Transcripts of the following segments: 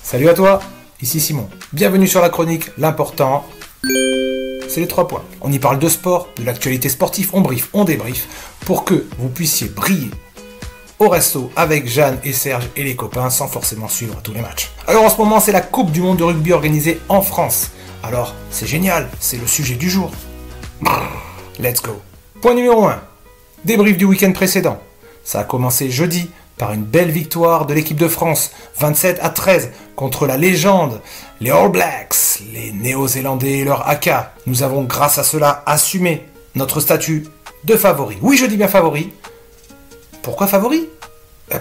Salut à toi, ici Simon. Bienvenue sur la chronique, l'important, c'est les 3 points. On y parle de sport, de l'actualité sportive, on brief, on débrief, pour que vous puissiez briller au resto avec Jeanne et Serge et les copains sans forcément suivre tous les matchs. Alors en ce moment, c'est la Coupe du Monde de rugby organisée en France. Alors, c'est génial, c'est le sujet du jour. Let's go. Point numéro 1, débrief du week-end précédent. Ça a commencé jeudi par une belle victoire de l'équipe de France, 27-13, contre la légende, les All Blacks, les Néo-Zélandais et leur AK. Nous avons grâce à cela assumé notre statut de favori. Oui, je dis bien favori. Pourquoi favori ?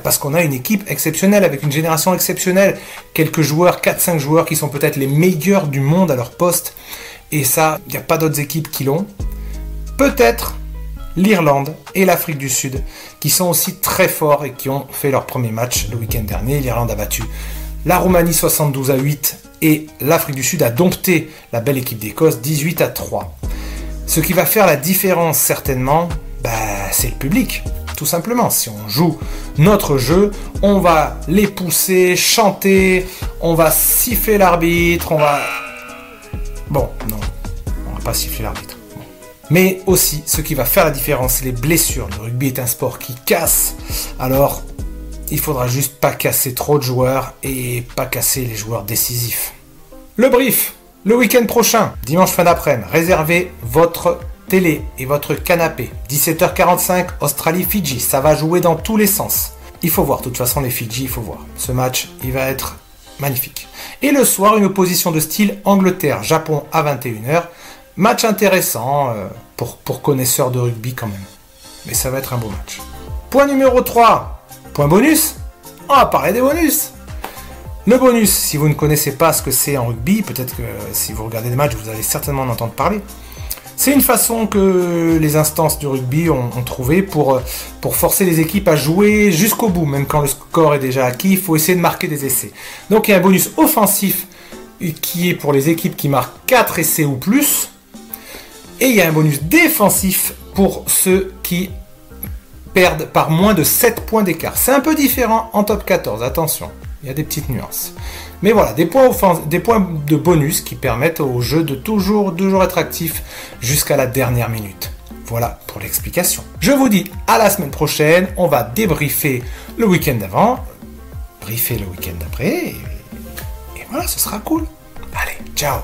Parce qu'on a une équipe exceptionnelle, avec une génération exceptionnelle. Quelques joueurs, 4-5 joueurs qui sont peut-être les meilleurs du monde à leur poste. Et ça, il n'y a pas d'autres équipes qui l'ont. Peut-être l'Irlande et l'Afrique du Sud, qui sont aussi très forts et qui ont fait leur premier match le week-end dernier. L'Irlande a battu la Roumanie 72-8 et l'Afrique du Sud a dompté la belle équipe d'Écosse 18-3. Ce qui va faire la différence certainement, c'est le public. Tout simplement, si on joue notre jeu, on va les pousser, chanter, on va siffler l'arbitre, on va... Bon, non, on va pas siffler l'arbitre. Mais aussi, ce qui va faire la différence, c'est les blessures. Le rugby est un sport qui casse. Alors, il faudra juste pas casser trop de joueurs et pas casser les joueurs décisifs. Le brief, le week-end prochain, dimanche fin d'après-midi, réservez votre télé et votre canapé. 17h45, Australie-Fidji. Ça va jouer dans tous les sens. Il faut voir, de toute façon, les Fidji, il faut voir. Ce match, il va être magnifique. Et le soir, une opposition de style Angleterre-Japon à 21h. Match intéressant pour connaisseurs de rugby quand même. Mais ça va être un beau match. Point numéro 3. Point bonus. On va parler des bonus. Le bonus, si vous ne connaissez pas ce que c'est en rugby, peut-être que si vous regardez des matchs, vous allez certainement en entendre parler. C'est une façon que les instances du rugby ont trouvé pour forcer les équipes à jouer jusqu'au bout. Même quand le score est déjà acquis, il faut essayer de marquer des essais. Donc il y a un bonus offensif qui est pour les équipes qui marquent 4 essais ou plus. Et il y a un bonus défensif pour ceux qui perdent par moins de 7 points d'écart. C'est un peu différent en top 14, attention, il y a des petites nuances. Mais voilà, des points de bonus qui permettent au jeu de toujours être actif jusqu'à la dernière minute. Voilà pour l'explication. Je vous dis à la semaine prochaine, on va débriefer le week-end d'avant, briefer le week-end d'après, et voilà, ce sera cool. Allez, ciao!